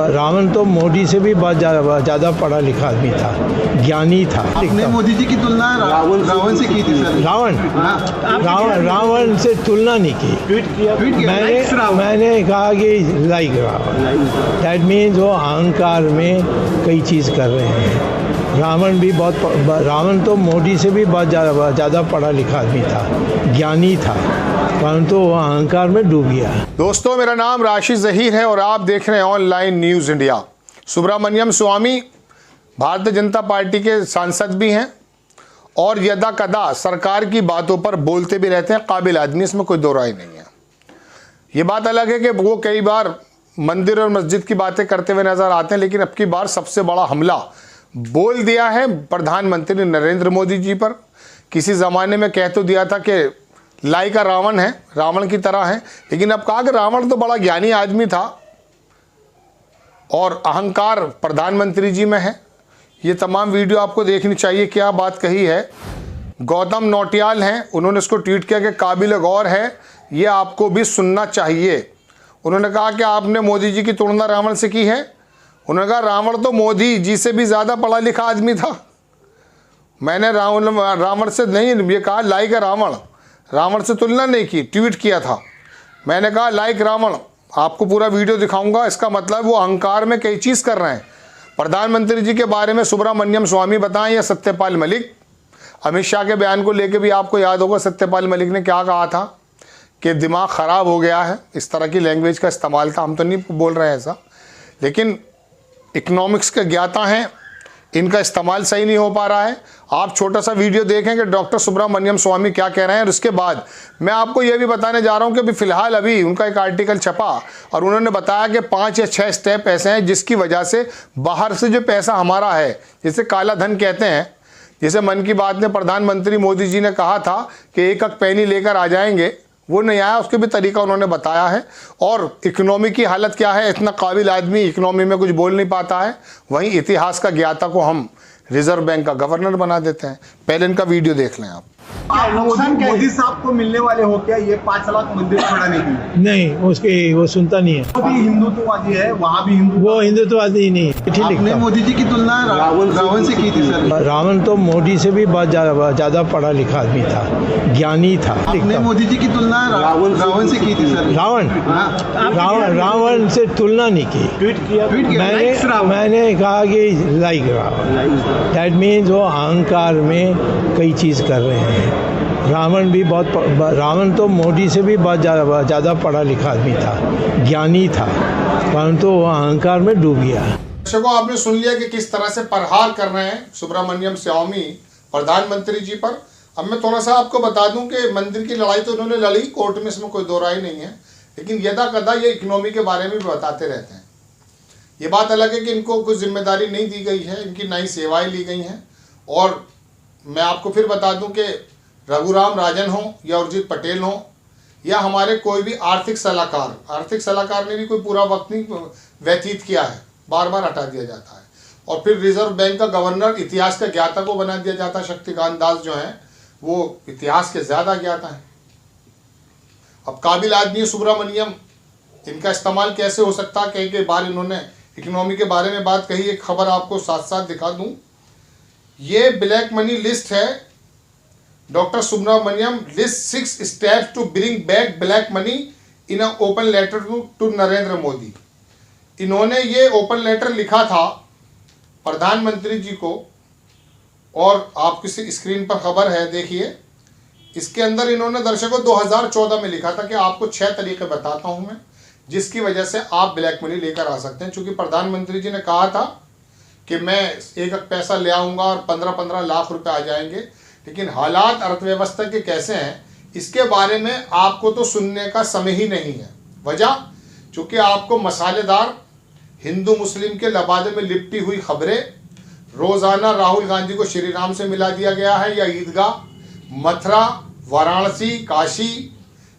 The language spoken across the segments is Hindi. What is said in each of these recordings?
रावण तो मोदी से भी बहुत ज़्यादा पढ़ा लिखा आदमी था, ज्ञानी था। आपने मोदी जी की तुलना रावण से की थी सर? रावण से तुलना नहीं की। ट्वीट किया मैंने कहा कि लाइक रावण, दैट मीन्स वो अहंकार में कई चीज़ कर रहे हैं। रावण तो मोदी से भी बहुत ज़्यादा पढ़ा लिखा आदमी था, ज्ञानी था, परंतु वो अहंकार में डूब गया। दोस्तों, मेरा नाम राशिद ज़हीर है और आप देख रहे हैं ऑनलाइन न्यूज़ इंडिया। सुब्रमण्यम स्वामी भारतीय जनता पार्टी के सांसद भी हैं और यदा कदा सरकार की बातों पर बोलते भी रहते हैं। काबिल आदमी, इसमें कोई दो राय नहीं है। ये बात अलग है कि वो कई बार मंदिर और मस्जिद की बातें करते हुए नजर आते हैं, लेकिन अब की बार सबसे बड़ा हमला बोल दिया है प्रधानमंत्री नरेंद्र मोदी जी पर। किसी ज़माने में कह तो दिया था कि लाई का रावण है, रावण की तरह है, लेकिन अब कहा कि रावण तो बड़ा ज्ञानी आदमी था और अहंकार प्रधानमंत्री जी में है। ये तमाम वीडियो आपको देखनी चाहिए। क्या बात कही है, गौतम नौटियाल हैं, उन्होंने इसको ट्वीट किया कि काबिल गौर है, ये आपको भी सुनना चाहिए। उन्होंने कहा कि आपने मोदी जी की तुलना रावण से की है। उन्होंने कहा रावण तो मोदी जी से भी ज़्यादा पढ़ा लिखा आदमी था। मैंने रावण से नहीं ये कहा लाइक रावण, रावण से तुलना नहीं की, ट्वीट किया था। मैंने कहा लाइक रावण। आपको पूरा वीडियो दिखाऊंगा। इसका मतलब वो अहंकार में कई चीज़ कर रहे हैं। प्रधानमंत्री जी के बारे में सुब्रमण्यम स्वामी बताएं या सत्यपाल मलिक? अमित शाह के बयान को लेकर भी आपको याद होगा सत्यपाल मलिक ने क्या कहा था कि दिमाग ख़राब हो गया है। इस तरह की लैंग्वेज का इस्तेमाल था। हम तो नहीं बोल रहे हैं ऐसा, लेकिन इकोनॉमिक्स के ज्ञाता हैं, इनका इस्तेमाल सही नहीं हो पा रहा है। आप छोटा सा वीडियो देखें कि डॉक्टर सुब्रमण्यम स्वामी क्या कह रहे हैं, और उसके बाद मैं आपको यह भी बताने जा रहा हूं कि अभी फ़िलहाल अभी उनका एक आर्टिकल छपा और उन्होंने बताया कि 5 या 6 स्टेप ऐसे हैं जिसकी वजह से बाहर से जो पैसा हमारा है, जिसे काला धन कहते हैं, जैसे मन की बात में प्रधानमंत्री मोदी जी ने कहा था कि एक पैनी लेकर आ जाएंगे, वो नहीं आया। उसके भी तरीका उन्होंने बताया है। और इकोनॉमी की हालत क्या है, इतना काबिल आदमी इकोनॉमी में कुछ बोल नहीं पाता है, वहीं इतिहास का ज्ञाता को हम रिजर्व बैंक का गवर्नर बना देते हैं। पहले इनका वीडियो देख लें आप। मोदी साहब को मिलने वाले हो क्या ये 5 लाख मंदिर छोड़ने की? नहीं, उसके वो सुनता नहीं है। वो भी हिंदुत्ववादी है, वहाँ भी हिंदू, वो हिंदुत्ववादी नहीं है। ठीक आपने मोदी जी की तुलना रावण से की थी सर? रावण तो मोदी से भी बहुत ज़्यादा पढ़ा लिखा आदमी था, ज्ञानी था। आपने मोदी जी की तुलना रावण से की थी सर? रावण से तुलना नहीं की। ट्वीट किया मैंने कहा कि लाइक रावण, दैट मीन्स वो अहंकार में कई चीज़ कर रहे हैं। रावण तो मोदी से भी बहुत ज़्यादा पढ़ा लिखा आदमी था, ज्ञानी था, परंतु वो अहंकार में डूब गया। दर्शकों, आपने सुन लिया कि किस तरह से प्रहार कर रहे हैं सुब्रमण्यम स्वामी प्रधानमंत्री जी पर। अब मैं थोड़ा सा आपको बता दूं कि मंदिर की लड़ाई तो उन्होंने लड़ी कोर्ट में, इसमें कोई दो राय नहीं है, लेकिन यदा कदा ये इकोनॉमी के बारे में भी बताते रहते हैं। ये बात अलग है कि इनको कुछ जिम्मेदारी नहीं दी गई है, इनकी नई सेवाएं ली गई हैं। और मैं आपको फिर बता दूं कि रघुराम राजन हो या उर्जित पटेल हो या हमारे कोई भी आर्थिक सलाहकार ने भी कोई पूरा वक्त नहीं व्यतीत किया है, बार बार हटा दिया जाता है। और फिर रिजर्व बैंक का गवर्नर इतिहास का ज्ञाता को बना दिया जाता है। शक्तिकांत दास जो हैं वो इतिहास के ज़्यादा ज्ञाता हैं। अब काबिल आदमी सुब्रमण्यम, इनका इस्तेमाल कैसे हो सकता है? कई बार इन्होंने इकोनॉमी के बारे में बात कही। एक खबर आपको साथ साथ दिखा दूं, ये ब्लैक मनी लिस्ट है। Doctor Subramanian list 6 steps to bring back black money in a open letter to Narendra Modi. इन्होंने ये ओपन लेटर लिखा था प्रधानमंत्री जी को, और आपकी स्क्रीन पर खबर है, देखिए। इसके अंदर इन्होंने दर्शकों 2014 में लिखा था कि आपको 6 तरीके बताता हूं मैं, जिसकी वजह से आप ब्लैक मनी लेकर आ सकते हैं। चूंकि प्रधानमंत्री जी ने कहा था कि मैं एक पैसा ले आऊँगा और 15-15 लाख रुपए आ जाएंगे, लेकिन हालात अर्थव्यवस्था के कैसे हैं इसके बारे में आपको तो सुनने का समय ही नहीं है। वजह, चूँकि आपको मसालेदार हिंदू मुस्लिम के लबादे में लिपटी हुई खबरें, रोज़ाना राहुल गांधी को श्री राम से मिला दिया गया है या ईदगाह, मथुरा, वाराणसी, काशी,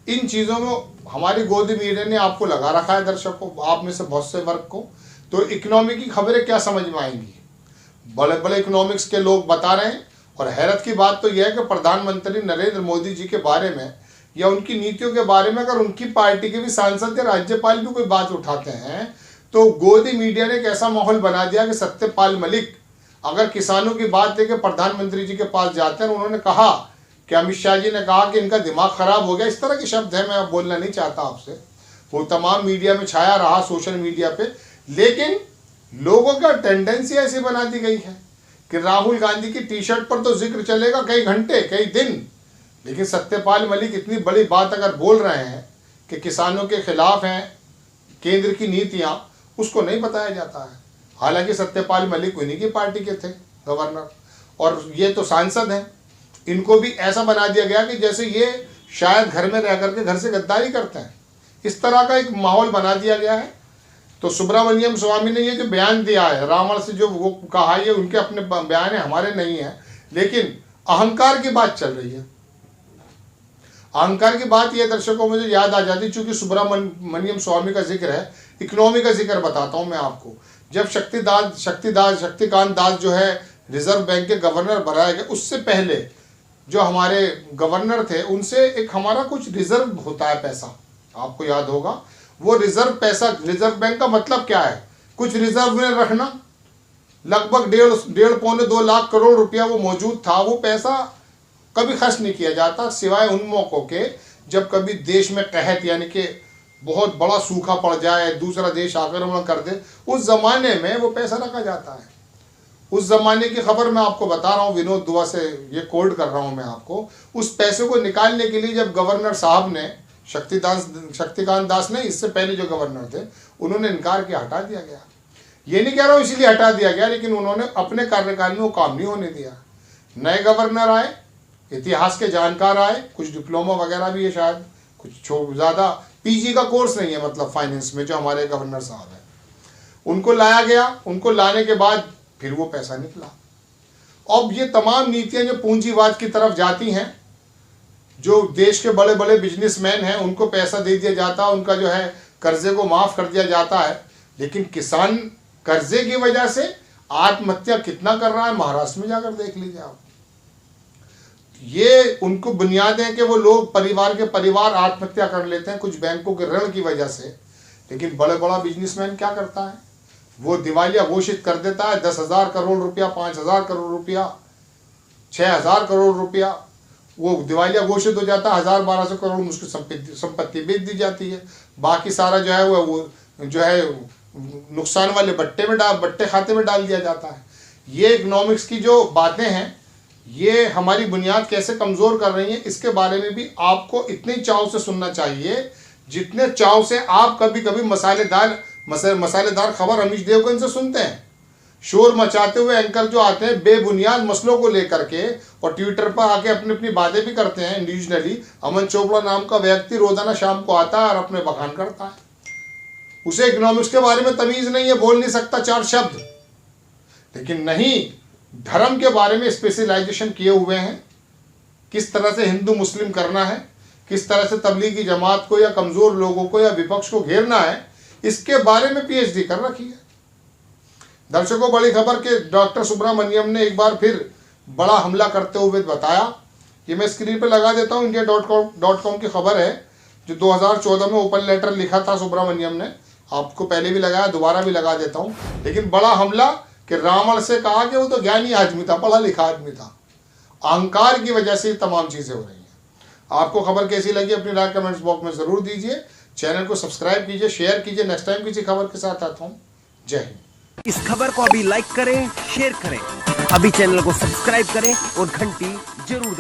इन चीज़ों में हमारी गोदी मीडिया ने आपको लगा रखा है। दर्शकों, आप में से बहुत से वर्ग को तो इकोनॉमी की खबरें क्या समझ में आएंगी? बड़े बड़े इकोनॉमिक्स के लोग बता रहे हैं। और हैरत की बात तो यह है कि प्रधानमंत्री नरेंद्र मोदी जी के बारे में या उनकी नीतियों के बारे में अगर उनकी पार्टी के भी सांसद या राज्यपाल भी कोई बात उठाते हैं तो गोदी मीडिया ने एक ऐसा माहौल बना दिया कि सत्यपाल मलिक अगर किसानों की बात लेके प्रधानमंत्री जी के पास जाते हैं, उन्होंने कहा कि अमित शाह जी ने कहा कि इनका दिमाग खराब हो गया, इस तरह के शब्द है, मैं अब बोलना नहीं चाहता आपसे, वो तमाम मीडिया में छाया रहा, सोशल मीडिया पे। लेकिन लोगों का टेंडेंसी ऐसी बना दी गई है कि राहुल गांधी की टी शर्ट पर तो जिक्र चलेगा कई घंटे कई दिन, लेकिन सत्यपाल मलिक इतनी बड़ी बात अगर बोल रहे हैं कि किसानों के खिलाफ हैं केंद्र की नीतियां, उसको नहीं बताया जाता है। हालांकि सत्यपाल मलिक उन्हीं की पार्टी के थे गवर्नर, और ये तो सांसद हैं, इनको भी ऐसा बना दिया गया कि जैसे ये शायद घर में रह करके घर से गद्दारी करते हैं, इस तरह का एक माहौल बना दिया गया है। तो सुब्रमण्यम स्वामी ने ये जो बयान दिया है रावण से, जो वो कहा, ये उनके अपने बयान है, हमारे नहीं है, लेकिन अहंकार की बात चल रही है। अहंकार की बात ये दर्शकों मुझे याद आ जाती, चूंकि सुब्रमण्यम स्वामी का जिक्र है, इकोनॉमी का जिक्र बताता हूं मैं आपको। जब शक्तिकांत दास जो है रिजर्व बैंक के गवर्नर बनाए गए, उससे पहले जो हमारे गवर्नर थे उनसे एक हमारा कुछ रिजर्व होता है पैसा, आपको याद होगा। वो रिजर्व पैसा, रिजर्व बैंक का मतलब क्या है, कुछ रिजर्व में रखना। लगभग 1.5-2 लाख करोड़ रुपया वो मौजूद था। वो पैसा कभी खर्च नहीं किया जाता सिवाय उन मौकों के जब कभी देश में कहत यानी कि बहुत बड़ा सूखा पड़ जाए, दूसरा देश आक्रमण कर दे, उस जमाने में वो पैसा रखा जाता है। उस जमाने की खबर मैं आपको बता रहा हूँ, विनोद दुआ से ये कोड कर रहा हूँ मैं आपको। उस पैसे को निकालने के लिए जब गवर्नर साहब ने शक्तिकांत दास ने, इससे पहले जो गवर्नर थे, उन्होंने इनकार किया, हटा दिया गया। ये नहीं कह रहा हूँ इसीलिए हटा दिया गया, लेकिन उन्होंने अपने कार्यकाल में वो काम नहीं होने दिया। नए गवर्नर आए, इतिहास के जानकार आए, कुछ डिप्लोमा वगैरह भी है, शायद कुछ ज़्यादा पीजी का कोर्स नहीं है, मतलब फाइनेंस में जो हमारे गवर्नर साहब हैं, उनको लाया गया। उनको लाने के बाद फिर वो पैसा निकला। अब ये तमाम नीतियां जो पूंजीवाद की तरफ जाती हैं, जो देश के बड़े बड़े बिजनेसमैन हैं उनको पैसा दे दिया जाता है, उनका जो है कर्जे को माफ़ कर दिया जाता है, लेकिन किसान कर्जे की वजह से आत्महत्या कितना कर रहा है, महाराष्ट्र में जाकर देख लीजिए आप। ये उनको बुनियादें कि वो लोग परिवार के परिवार आत्महत्या कर लेते हैं कुछ बैंकों के ऋण की वजह से, लेकिन बड़ा बिजनेसमैन क्या करता है, वो दिवालिया घोषित कर देता है। 10,000 करोड़ रुपया, 5,000 करोड़ रुपया, 6,000 करोड़ रुपया, वो दिवालिया घोषित हो जाता है। 1,000-1,200 करोड़ में उसकी संपत्ति बेच दी जाती है। बाकी सारा जो है वो जो है नुकसान वाले बट्टे खाते में डाल दिया जाता है। ये इकोनॉमिक्स की जो बातें हैं, ये हमारी बुनियाद कैसे कमज़ोर कर रही हैं, इसके बारे में भी आपको इतने चाव से सुनना चाहिए जितने चाव से आप कभी कभी मसालेदार खबर अमीश देवगन से सुनते हैं। शोर मचाते हुए एंकर जो आते हैं बेबुनियाद मसलों को लेकर के, और ट्विटर पर आके अपनी अपनी बातें भी करते हैं इंडिविजुअली। अमन चोपड़ा नाम का व्यक्ति रोजाना शाम को आता है और अपने बखान करता है। उसे इकोनॉमिक्स के बारे में तमीज़ नहीं है, बोल नहीं सकता 4 शब्द, लेकिन नहीं, धर्म के बारे में स्पेशलाइजेशन किए हुए हैं। किस तरह से हिंदू मुस्लिम करना है, किस तरह से तबलीगी जमात को या कमज़ोर लोगों को या विपक्ष को घेरना है, इसके बारे में PhD कर रखी है। दर्शकों, बड़ी खबर के डॉक्टर सुब्रमण्यम ने एक बार फिर बड़ा हमला करते हुए बताया। ये मैं स्क्रीन पर लगा देता हूँ, India.com की खबर है, जो 2014 में ओपन लेटर लिखा था सुब्रमण्यम ने। आपको पहले भी लगाया, दोबारा भी लगा देता हूँ। लेकिन बड़ा हमला कि रावण से कहा कि वो तो ज्ञानी आदमी था, पढ़ा लिखा आदमी था। अहंकार की वजह से ये तमाम चीज़ें हो रही हैं। आपको खबर कैसी लगी अपनी राय कमेंट्स बॉक्स में ज़रूर दीजिए। चैनल को सब्सक्राइब कीजिए, शेयर कीजिए। नेक्स्ट टाइम किसी खबर के साथ आता हूँ। जय हिंद। इस खबर को अभी लाइक करें, शेयर करें, अभी चैनल को सब्सक्राइब करें और घंटी जरूर